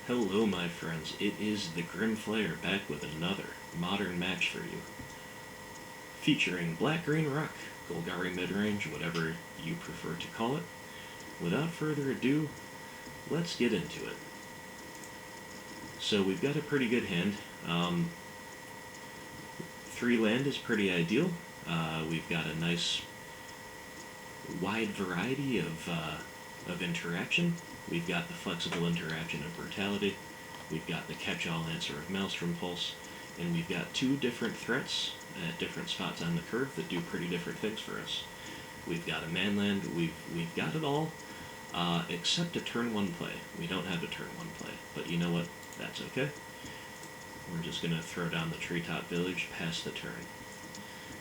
Hello, my friends. It is the Grim Flayer back with another modern match for you. Featuring Black Green Rock, Golgari Midrange, whatever you prefer to call it. Without further ado, let's get into it. So we've got a pretty good hand. 3 land is pretty ideal. We've got a nice wide variety of interaction. We've got the flexible interaction of Brutality, we've got the catch-all answer of Maelstrom Pulse, and we've got 2 different threats at different spots on the curve that do pretty different things for us. We've got a manland, we've got it all, except a turn 1 play. We don't have a turn 1 play, but you know what? That's okay. We're just going to throw down the Treetop Village, pass the turn.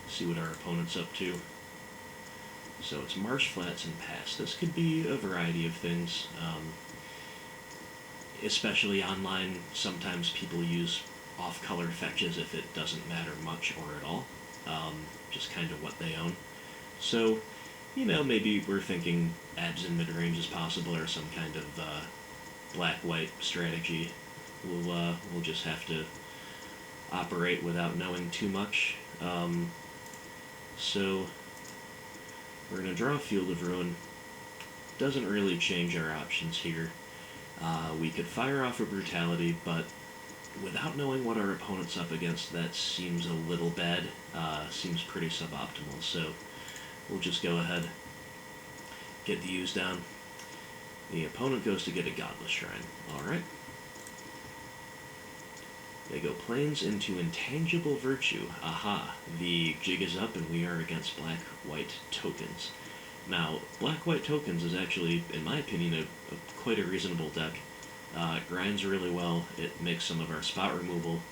See what our opponent's up to. So it's marsh flats and pass. This could be a variety of things. Especially online, sometimes people use off-color fetches if it doesn't matter much or at all. Just kind of what they own. So, maybe we're thinking abs in mid-range is possible or some kind of black-white strategy. We'll just have to operate without knowing too much. So we're going to draw Field of Ruin. Doesn't really change our options here. We could fire off a Brutality, but without knowing what our opponent's up against, that seems a little bad. Seems pretty suboptimal, so we'll just go ahead, get the U's down. The opponent goes to get a Godless Shrine. Alright. They go Plains into Intangible Virtue. Aha, the jig is up and we are against black-white tokens. Now, black-white tokens is actually, in my opinion, quite a reasonable deck. It grinds really well. It makes some of our spot removal,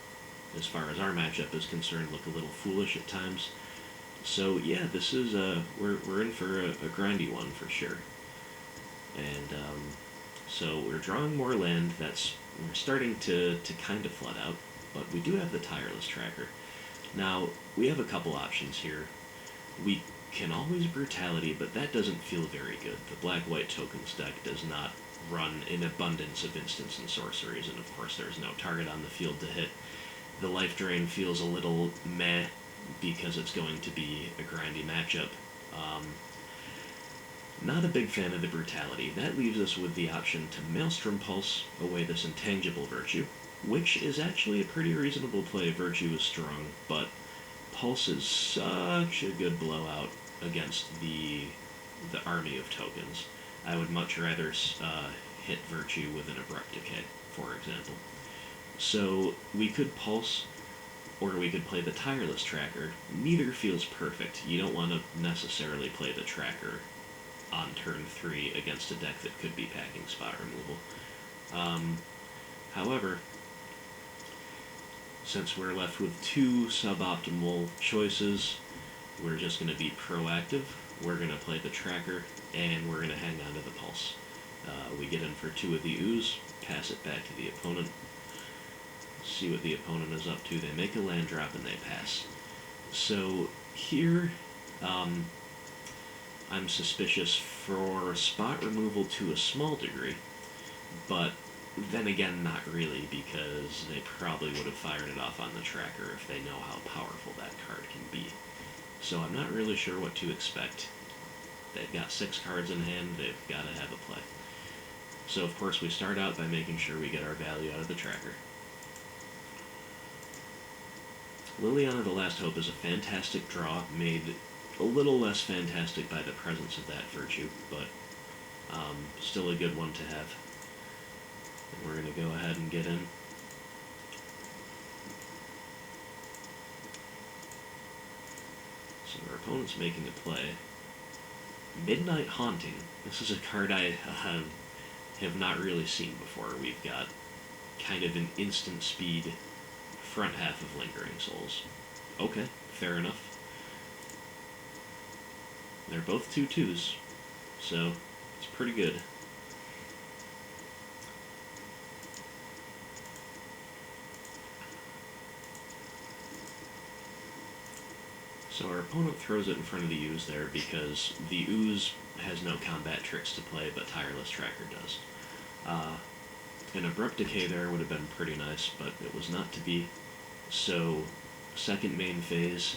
as far as our matchup is concerned, look a little foolish at times. So yeah, this is, we're in for a grindy one for sure. And so we're drawing more land. We're starting to kind of flood out, but we do have the Tireless Tracker. Now, we have a couple options here. We can always Brutality, but that doesn't feel very good. The black-white tokens deck does not run an abundance of instants and sorceries, and of course there's no target on the field to hit. The life drain feels a little meh, because it's going to be a grindy matchup. Not a big fan of the Brutality. That leaves us with the option to Maelstrom Pulse away this Intangible Virtue, which is actually a pretty reasonable play. Virtue is strong, but Pulse is such a good blowout against the army of tokens. I would much rather hit Virtue with an Abrupt Decay, for example. So we could Pulse, or we could play the Tireless Tracker. Neither feels perfect. You don't want to necessarily play the Tracker on turn 3 against a deck that could be packing spot removal. However, since we're left with 2 suboptimal choices, we're just going to be proactive. We're going to play the Tracker, and we're going to hang on to the Pulse. We get in for 2 of the Ooze, pass it back to the opponent, see what the opponent is up to. They make a land drop and they pass. So here, I'm suspicious for spot removal to a small degree, but then again, not really, because they probably would have fired it off on the Tracker if they know how powerful that card can be. So I'm not really sure what to expect. They've got 6 cards in hand, they've got to have a play. So of course we start out by making sure we get our value out of the Tracker. Liliana the Last Hope is a fantastic draw, made a little less fantastic by the presence of that Virtue, but still a good one to have. And we're going to go ahead and get in. So our opponent's making a play. Midnight Haunting. This is a card I have not really seen before. We've got kind of an instant speed front half of Lingering Souls. Okay, fair enough. They're both 2/2s, so it's pretty good. So our opponent throws it in front of the Ooze there because the Ooze has no combat tricks to play, but Tireless Tracker does. An Abrupt Decay there would have been pretty nice, but it was not to be. So, second main phase.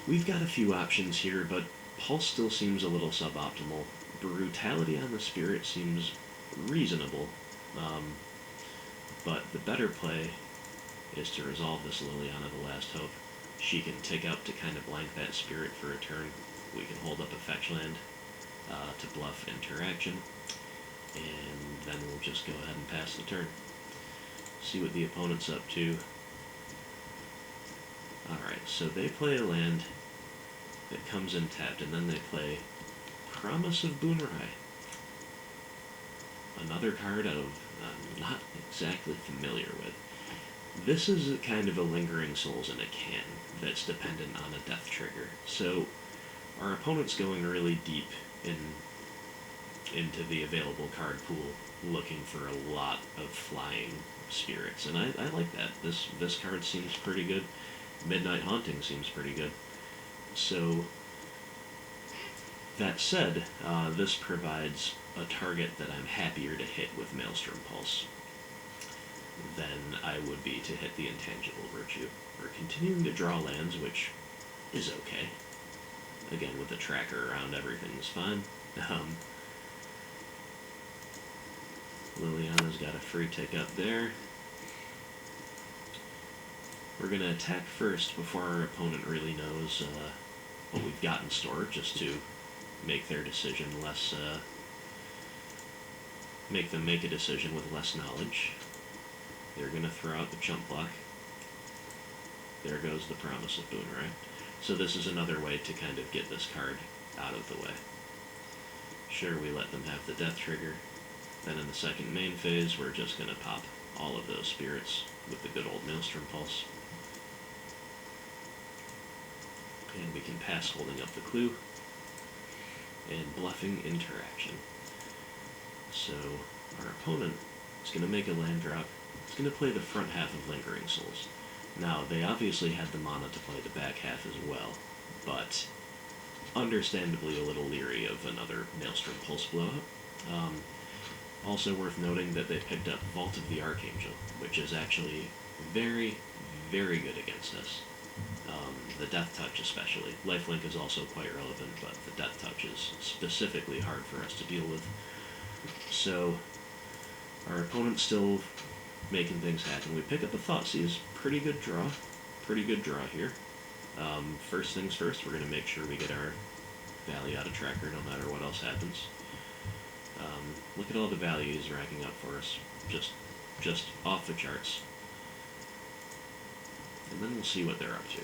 We've got a few options here, but Pulse still seems a little suboptimal. Brutality on the Spirit seems reasonable, but the better play is to resolve this Liliana the Last Hope. She can take out to kind of blank that Spirit for a turn. We can hold up a fetch land to bluff interaction, and then we'll just go ahead and pass the turn. See what the opponent's up to. Alright, so they play a land that comes in tapped, and then they play Promise of Boonrai. Another card I'm not exactly familiar with. This is kind of a Lingering Souls in a can that's dependent on a death trigger. So our opponent's going really deep into the available card pool, looking for a lot of flying spirits, and I like that. This card seems pretty good. Midnight Haunting seems pretty good. So, that said, this provides a target that I'm happier to hit with Maelstrom Pulse than I would be to hit the Intangible Virtue. We're continuing to draw lands, which is okay. Again, with the tracker around, everything's fine. Liliana's got a free tick up there. We're going to attack first before our opponent really knows what we've got in store, just to make their decision less, make them make a decision with less knowledge. They're going to throw out the chump block. There goes the Promise of Boonrai. So this is another way to kind of get this card out of the way. Sure, we let them have the death trigger. Then in the second main phase, we're just going to pop all of those spirits with the good old Maelstrom Pulse. And we can pass holding up the clue and bluffing interaction. So our opponent is going to make a land drop. It's going to play the front half of Lingering Souls. Now, they obviously had the mana to play the back half as well, but understandably a little leery of another Maelstrom Pulse blowout. Also worth noting that they picked up Vault of the Archangel, which is actually very, very good against us. The Death Touch especially. Lifelink is also quite relevant, but the Death Touch is specifically hard for us to deal with. So, our opponent's still making things happen. We pick up a Thoughtseize. Pretty good draw. Pretty good draw here. First things first, we're going to make sure we get our value out of tracker no matter what else happens. Look at all the values racking up for us. Just off the charts. And then we'll see what they're up to.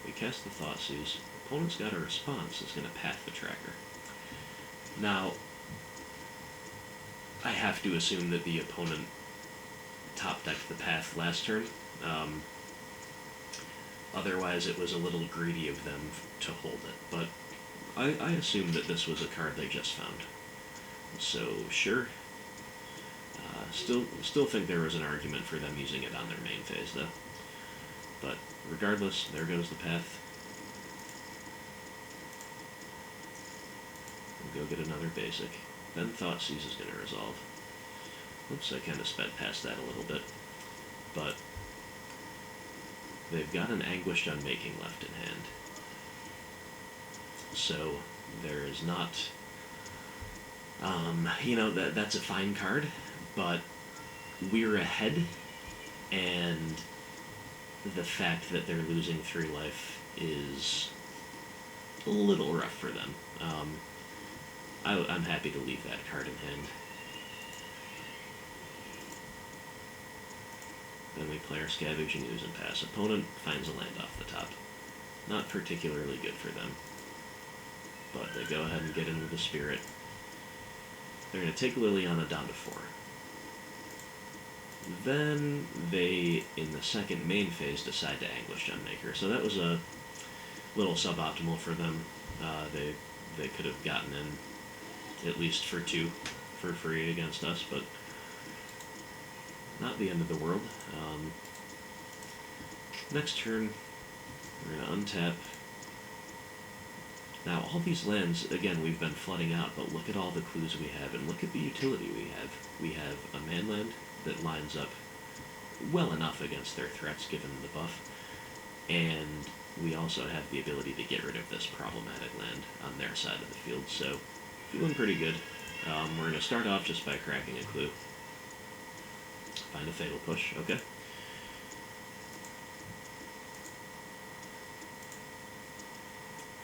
We cast the Thoughtseize. Opponent's got a response. It's going to path the tracker. Now, I have to assume that the opponent top-decked the path last turn. Otherwise, it was a little greedy of them to hold it. But I assume that this was a card they just found. So, sure. Still think there was an argument for them using it on their main phase, though. But regardless, there goes the path. We'll go get another basic. Then Thoughtseize is going to resolve. Oops, I kind of sped past that a little bit. But they've got an Anguished Unmaking left in hand. So there is not... that's a fine card, but we're ahead, and the fact that they're losing 3 life is a little rough for them. I'm happy to leave that card in hand. Then we play our Scavenging Ooze and pass. Opponent finds a land off the top. Not particularly good for them. But they go ahead and get in with the Spirit. They're going to take Liliana down to 4. Then they, in the second main phase, decide to Anguished Unmaker. So that was a little suboptimal for them. They could have gotten in at least for 2 for free against us, but not the end of the world. Next turn, we're going to untap, Now, all these lands, again, we've been flooding out, but look at all the clues we have, and look at the utility we have. We have a manland that lines up well enough against their threats, given the buff, and we also have the ability to get rid of this problematic land on their side of the field, so feeling pretty good. We're going to start off just by cracking a clue. Find a fatal push, okay.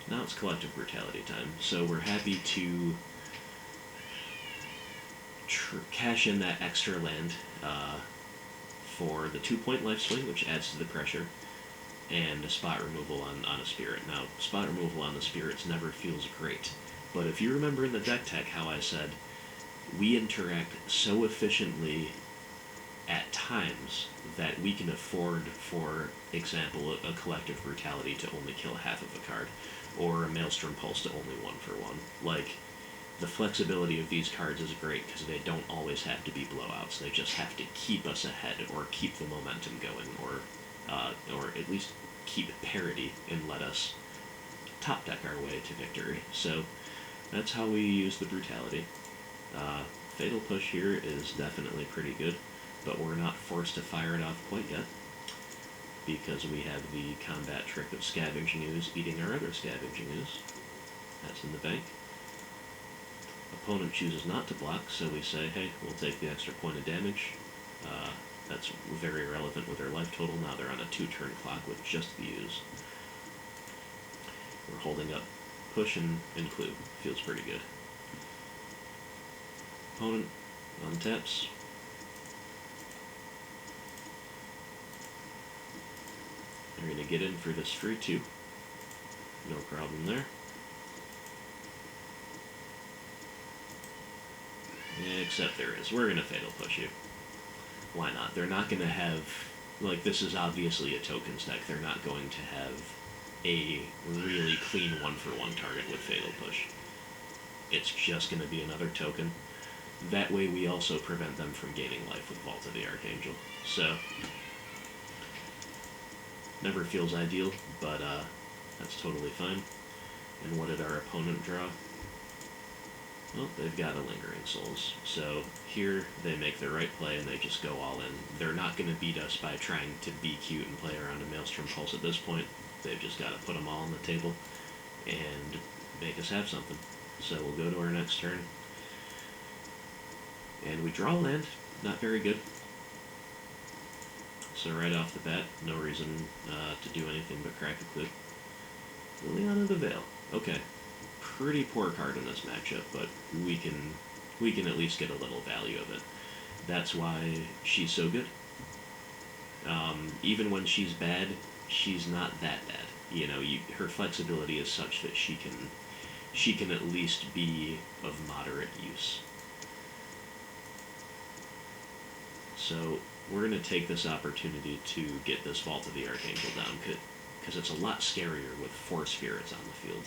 Now it's collective brutality time, so we're happy to cash in that extra land for the 2-point life swing, which adds to the pressure, and a spot removal on a spirit. Now, spot removal on the spirits never feels great, but if you remember in the deck tech how I said we interact so efficiently at times that we can afford, for example, a collective brutality to only kill half of a card, or a maelstrom pulse to only 1-for-1. Like, the flexibility of these cards is great because they don't always have to be blowouts. They just have to keep us ahead, or keep the momentum going, or at least keep parity and let us top deck our way to victory. So that's how we use the brutality. Fatal push here is definitely pretty good, but we're not forced to fire it off quite yet, because we have the combat trick of Scavenging Ooze eating our other Scavenging Ooze. That's in the bank. Opponent chooses not to block, so we say, hey, we'll take the extra point of damage. That's very relevant with their life total. Now they're on a 2-turn clock with just the Ooze. We're holding up push and clue. Feels pretty good. Opponent untaps. They're going to get in for this free 2. No problem there. Except there is. We're going to fatal push you. Why not? They're not going to have... Like, this is obviously a tokens deck. They're not going to have a really clean 1-for-1 target with fatal push. It's just going to be another token. That way we also prevent them from gaining life with Vault of the Archangel. So, never feels ideal, but that's totally fine. And what did our opponent draw? Well, they've got a Lingering Souls. So here they make the right play and they just go all in. They're not going to beat us by trying to be cute and play around a Maelstrom Pulse at this point. They've just got to put them all on the table and make us have something. So we'll go to our next turn. And we draw land. Not very good. So right off the bat, no reason to do anything but crack a clue. Liliana the Veil. Okay. Pretty poor card in this matchup, but we can at least get a little value of it. That's why she's so good. Even when she's bad, she's not that bad. You know, her flexibility is such that she can at least be of moderate use. So we're going to take this opportunity to get this Vault of the Archangel down, because it's a lot scarier with 4 spirits on the field.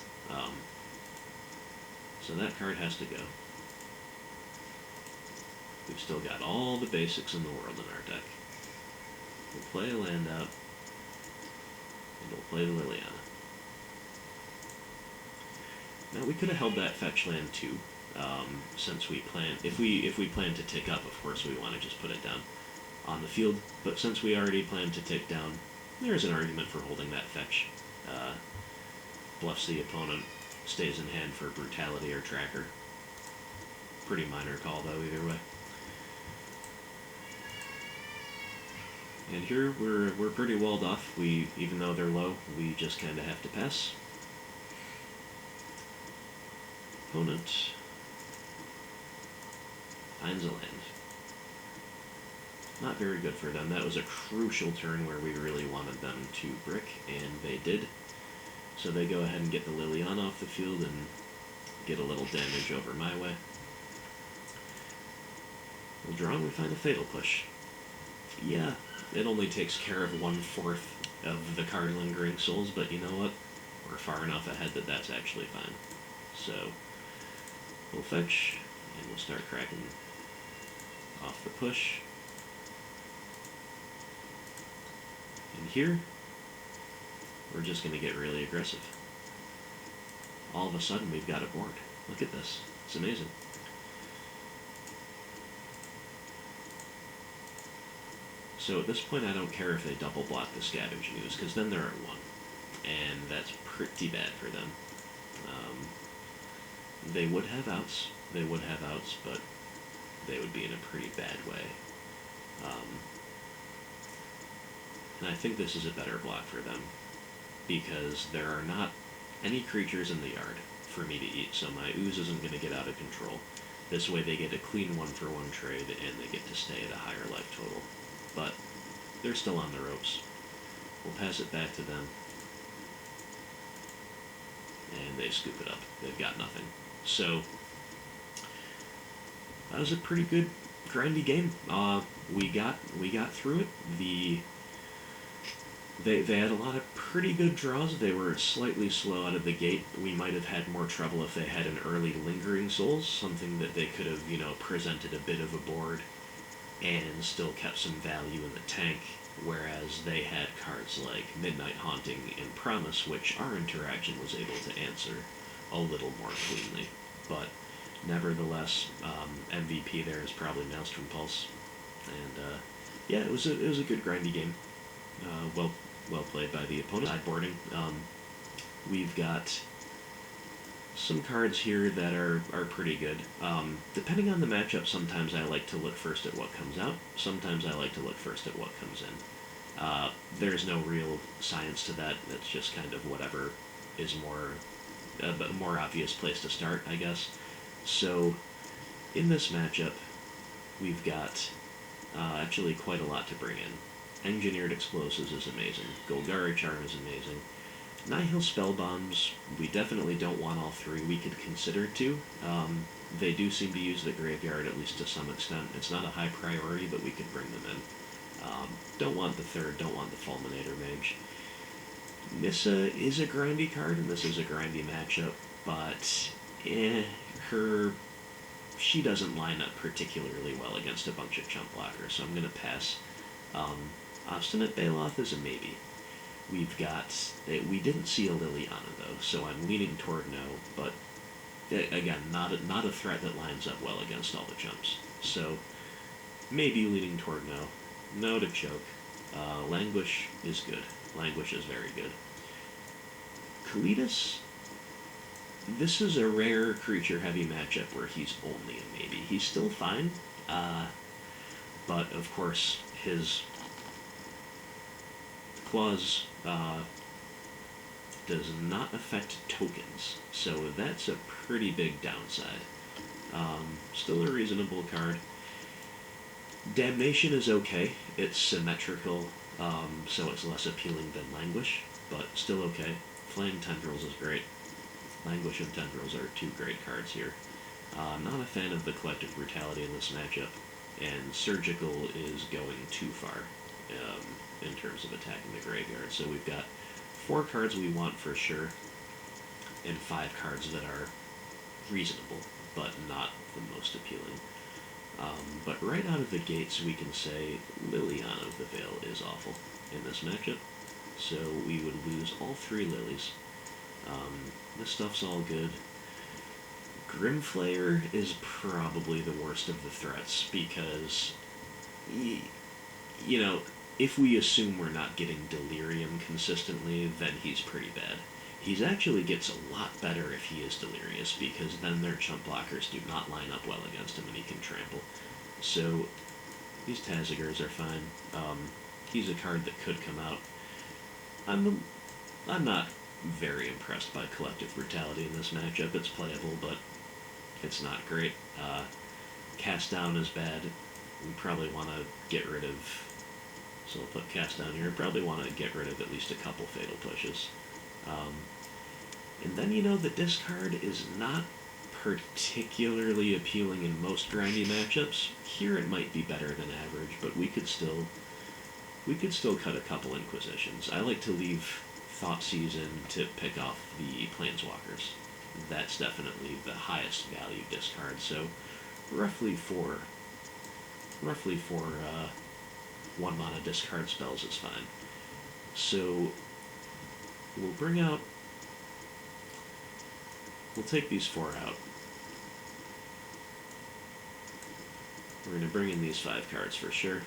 So that card has to go. We've still got all the basics in the world in our deck. We'll play a land out, and we'll play the Liliana. Now we could have held that fetch land too, since we plan. If we plan to tick up, of course we want to just put it down on the field. But since we already plan to tick down, there's an argument for holding that fetch. Bluffs the opponent, stays in hand for brutality or tracker. Pretty minor call though, either way. And here we're pretty walled off. Even though they're low, we just kind of have to pass. Opponent finds a land. Not very good for them. That was a crucial turn where we really wanted them to brick, and they did. So they go ahead and get the Liliana off the field and get a little damage over my way. We'll draw and we find a Fatal Push. Yeah, it only takes care of 1/4 of the card Lingering Souls, but you know what? We're far enough ahead that that's actually fine. So, we'll fetch, and we'll start cracking off the push. And here, we're just going to get really aggressive. all of a sudden we've got a board. Look at this. It's amazing. So at this point I don't care if they double block the Scavenge News, because then they're at 1. And that's pretty bad for them. They would have outs. They would have outs, but they would be in a pretty bad way. And I think this is a better block for them, because there are not any creatures in the yard for me to eat, so my ooze isn't going to get out of control. This way they get a clean 1-for-1 trade, and they get to stay at a higher life total. But they're still on the ropes. We'll pass it back to them. And they scoop it up. They've got nothing. So, that was a pretty good, grindy game. We got through it. They had a lot of pretty good draws. They were slightly slow out of the gate. We might have had more trouble if they had an early Lingering Souls, something that they could have, presented a bit of a board and still kept some value in the tank, whereas they had cards like Midnight Haunting and Promise, which our interaction was able to answer a little more cleanly. But nevertheless, MVP there is probably Maelstrom Pulse, and yeah, it was a good grindy game. Well played by the opponent. Sideboarding. We've got some cards here that are pretty good. Depending on the matchup, sometimes I like to look first at what comes out. Sometimes I like to look first at what comes in. There's no real science to that. It's just kind of whatever is a more obvious place to start, I guess. So, in this matchup, we've got actually quite a lot to bring in. Engineered Explosives is amazing. Golgari Charm is amazing. Nihil Spellbombs, we definitely don't want all 3. We could consider 2. They do seem to use the graveyard, at least to some extent. It's not a high priority, but we could bring them in. Don't want the 3rd, don't want the Fulminator Mage. Nissa is a grindy card, and this is a grindy matchup, but she doesn't line up particularly well against a bunch of chump blockers, so I'm going to pass. Obstinate Baloth is a maybe. We didn't see a Liliana though, so I'm leaning toward no, but again, not a threat that lines up well against all the chumps. So maybe leaning toward no. No to choke. Languish is good. Languish is very good. Kalitas, this is a rare creature-heavy matchup where he's only a maybe. He's still fine, but of course his clause does not affect tokens, so that's a pretty big downside. Still a reasonable card. Damnation is okay. It's symmetrical, so it's less appealing than Languish, but still okay. Flame Tendrils is great. Languish and Tendrils are 2 great cards here. Not a fan of the Collective Brutality in this matchup, and Surgical is going too far in terms of attacking the graveyard. So we've got 4 cards we want for sure, and 5 cards that are reasonable, but not the most appealing. But right out of the gates, we can say Liliana of the Veil is awful in this matchup, so we would lose all 3 Lilies. This stuff's all good. Grimflayer is probably the worst of the threats, because, if we assume we're not getting Delirium consistently, then he's pretty bad. He actually gets a lot better if he is Delirious, because then their chump blockers do not line up well against him and he can trample. So, these Tazigurs are fine. He's a card that could come out. I'm not very impressed by Collective Brutality in this matchup. It's playable, but it's not great. Cast Down is bad. We probably want to get rid of... So I'll put Cast Down here. Probably want to get rid of at least a couple Fatal Pushes. And then, the discard is not particularly appealing in most grindy matchups. Here it might be better than average, but we could still cut a couple Inquisitions. I like to leave Thoughtseize in to pick off the Planeswalkers. That's definitely the highest value discard, so roughly four 1-mana discard spells is fine. So we'll bring out we'll take these 4 out. We're going to bring in these 5 cards for sure.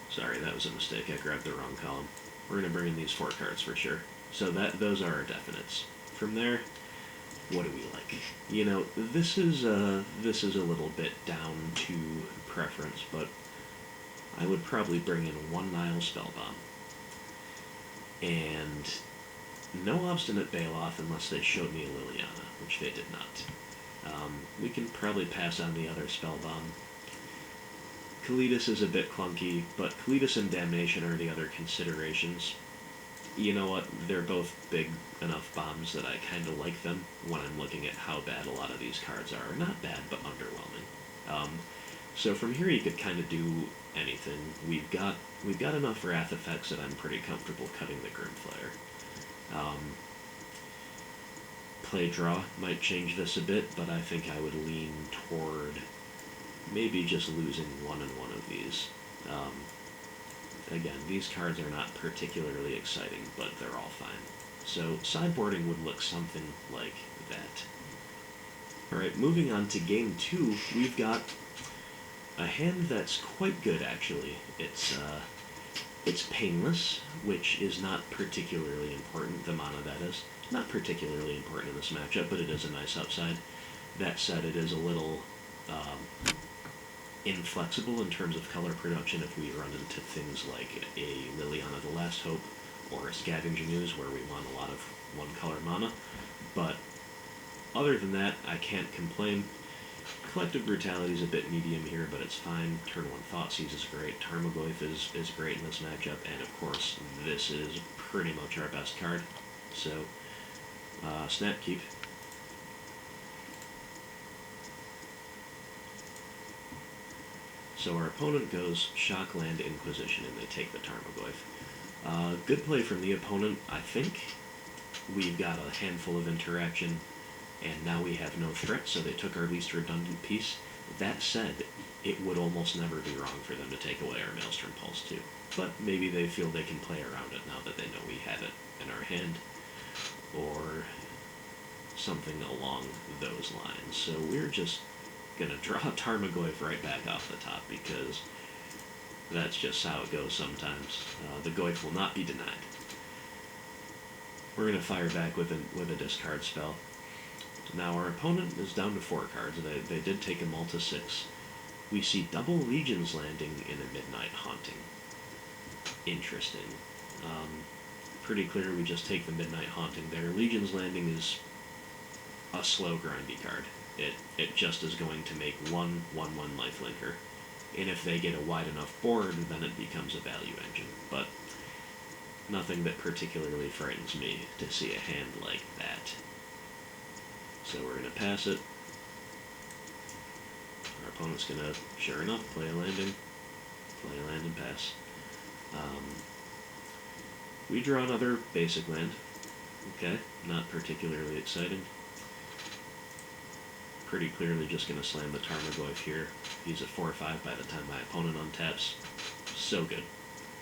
Sorry, that was a mistake. I grabbed the wrong column. We're going to bring in these 4 cards for sure. So those are our definites. From there, what do we like? You know, this is a little bit down to preference, but I would probably bring in 1 Nile Spellbomb. And no Obstinate Bailoff unless they showed me a Liliana, which they did not. We can probably pass on the other Spellbomb. Kalitas is a bit clunky, but Kalitas and Damnation are the other considerations. You know what? They're both big enough bombs that I kind of like them when I'm looking at how bad a lot of these cards are. Not bad, but underwhelming. So from here you could kind of do anything. We've got enough Wrath effects that I'm pretty comfortable cutting the Grimflayer. Play draw might change this a bit, but I think I would lean toward maybe just losing 1 and 1 of these. Again, these cards are not particularly exciting, but they're all fine. So sideboarding would look something like that. Alright, moving on to game 2, we've got a hand that's quite good, actually. It's Painless, which is not particularly important, the mana that is. Not particularly important in this matchup, but it is a nice upside. That said, it is a little inflexible in terms of color production if we run into things like a Liliana the Last Hope or a Scavenging Ooze where we want a lot of one-color mana. But other than that, I can't complain. Collective Brutality is a bit medium here, but it's fine. Turn 1 Thoughtseize is great. Tarmogoyf is great in this matchup, and of course, this is pretty much our best card. So, Snapkeep. So our opponent goes Shockland Inquisition, and they take the Tarmogoyf. Good play from the opponent, I think. We've got a handful of interaction, and now we have no threat, so they took our least redundant piece. That said, it would almost never be wrong for them to take away our Maelstrom Pulse too. But maybe they feel they can play around it now that they know we have it in our hand, or something along those lines. So we're just gonna draw Tarmogoyf right back off the top, because that's just how it goes sometimes. The Goyf will not be denied. We're gonna fire back with a discard spell. Now our opponent is down to 4 cards. They did take them all to 6. We see double Legion's Landing in a Midnight Haunting. Interesting. Pretty clear we just take the Midnight Haunting there. Legion's Landing is a slow, grindy card. It just is going to make 1/1 lifelinker. And if they get a wide enough board, then it becomes a value engine. But nothing that particularly frightens me to see a hand like that. So we're going to pass it. Our opponent's going to, sure enough, play a land and pass. We draw another basic land. Okay, not particularly exciting. Pretty clearly just going to slam the Tarmogoyf here. He's at 4/5 by the time my opponent untaps. So good.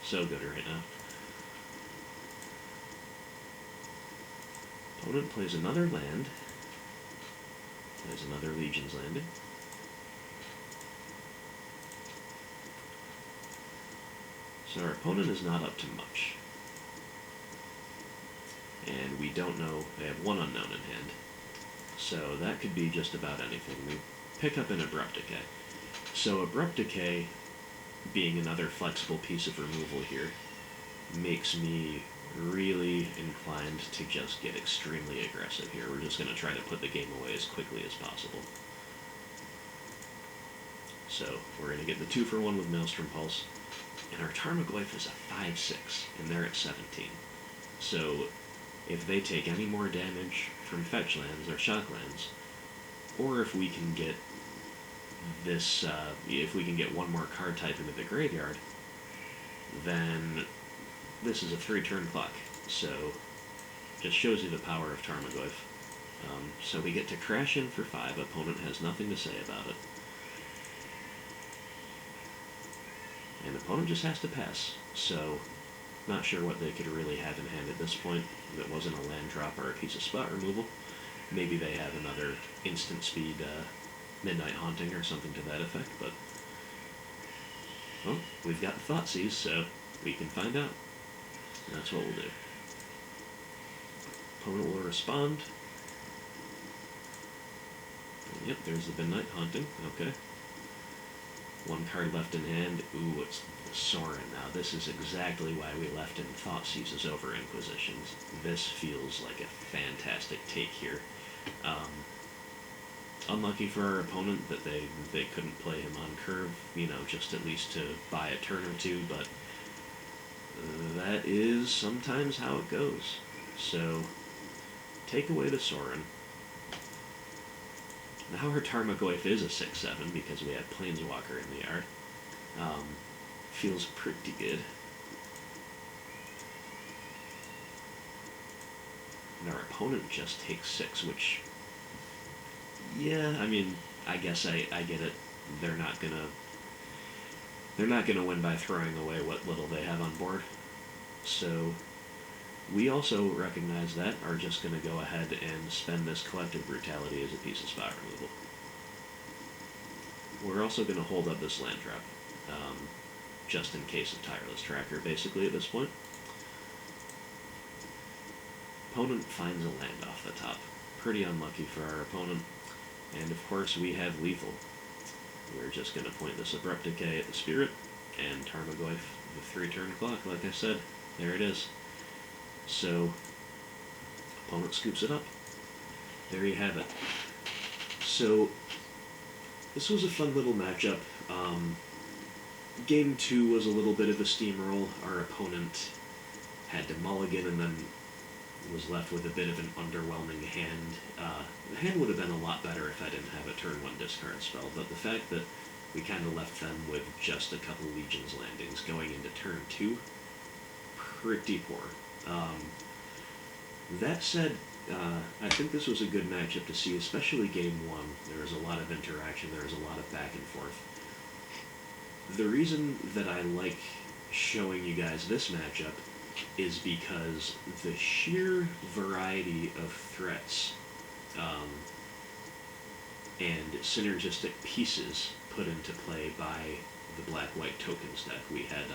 So good right now. Opponent plays another land. Plays another Legion's Landing. So our opponent is not up to much. And we don't know, they have 1 unknown in hand. So that could be just about anything. We pick up an Abrupt Decay. So Abrupt Decay, being another flexible piece of removal here, makes me really inclined to just get extremely aggressive here. We're just going to try to put the game away as quickly as possible. So we're going to get the 2-for-1 with Maelstrom Pulse. And our Tarmogoyf is a 5/6, and they're at 17. So if they take any more damage from fetch lands or shock lands, or if we can get this, if we can get 1 more card type into the graveyard, then this is a 3-turn clock. So just shows you the power of Tarmogoyf. So we get to crash in for 5. Opponent has nothing to say about it. And opponent just has to pass. So Not sure what they could really have in hand at this point that wasn't a land drop or a piece of spot removal. Maybe they have another instant speed Midnight Haunting or something to that effect, but... Well, we've got the Thoughtseize, so we can find out. And that's what we'll do. Opponent will respond. Yep, there's the Midnight Haunting. Okay. One card left in hand. Ooh, it's Sorin now. This is exactly why we left in Thoughtseizes over Inquisitions. This feels like a fantastic take here. Unlucky for our opponent that they couldn't play him on curve, you know, just at least to buy a turn or two, but that is sometimes how it goes. So, take away the Sorin. Now her Tarmogoyf is a 6/7 because we have Planeswalker in the yard. Feels pretty good. And our opponent just takes 6, which, yeah, I mean, I guess I get it. They're not gonna win by throwing away what little they have on board. So we also recognize that, are just going to go ahead and spend this Collective Brutality as a piece of spot removal. We're also going to hold up this land drop, just in case of Tireless Tracker, basically, at this point. Opponent finds a land off the top. Pretty unlucky for our opponent. And of course we have lethal. We're just going to point this Abrupt Decay at the Spirit, and Tarmogoyf, the 3-turn clock, like I said. There it is. So, opponent scoops it up. There you have it. So, this was a fun little matchup. Game 2 was a little bit of a steamroll. Our opponent had to mulligan and then was left with a bit of an underwhelming hand. The hand would have been a lot better if I didn't have a turn 1 discard spell, but the fact that we kind of left them with just a couple Legion's Landings going into turn 2, pretty poor. That said, I think this was a good matchup to see, especially game 1. There was a lot of interaction, there was a lot of back and forth. The reason that I like showing you guys this matchup is because the sheer variety of threats and synergistic pieces put into play by the Black-White Tokens deck. We had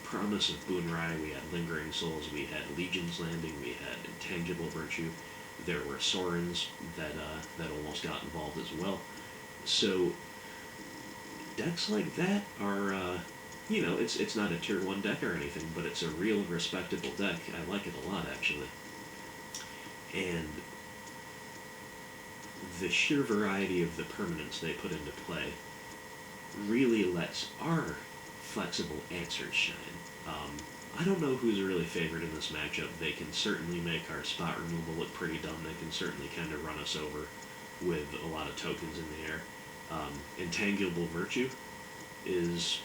Promise of Boonrai, we had Lingering Souls, we had Legion's Landing, we had Intangible Virtue, there were Sorins that almost got involved as well. So decks like that are, you know, it's not a tier 1 deck or anything, but it's a real respectable deck. I like it a lot, actually. And the sheer variety of the permanents they put into play really lets our flexible answers shine. I don't know who's really favored in this matchup. They can certainly make our spot removal look pretty dumb. They can certainly kind of run us over with a lot of tokens in the air. Intangible Virtue is,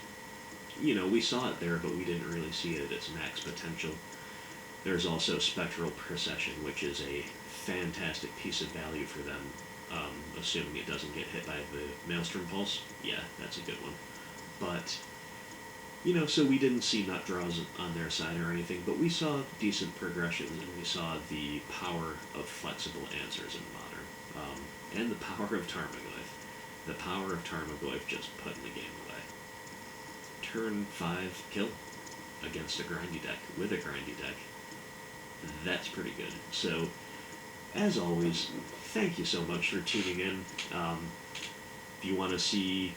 you know, we saw it there, but we didn't really see it at its max potential. There's also Spectral Procession, which is a fantastic piece of value for them, assuming it doesn't get hit by the Maelstrom Pulse. Yeah, that's a good one. But, you know, so we didn't see nut draws on their side or anything, but we saw decent progressions, and we saw the power of flexible answers in Modern, and the power of Tarmogoyf. The power of Tarmogoyf just putting the game away. Turn 5 kill against a grindy deck, with a grindy deck. That's pretty good. So, as always, thank you so much for tuning in. If you want to see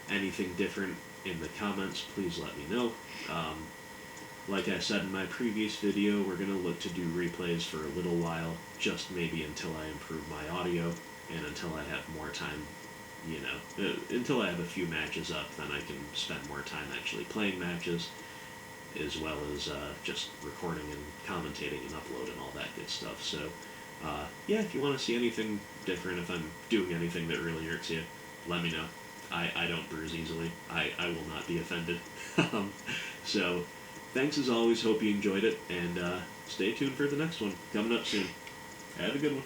anything different in the comments, please let me know. Like I said in my previous video, we're going to look to do replays for a little while, just maybe until I improve my audio, and until I have more time, you know, until I have a few matches up, then I can spend more time actually playing matches, as well as just recording and commentating and uploading all that good stuff. So, yeah, if you want to see anything different, if I'm doing anything that really irks you, let me know. I don't bruise easily. I will not be offended. So, thanks as always. Hope you enjoyed it, and stay tuned for the next one. Coming up soon. Have a good one.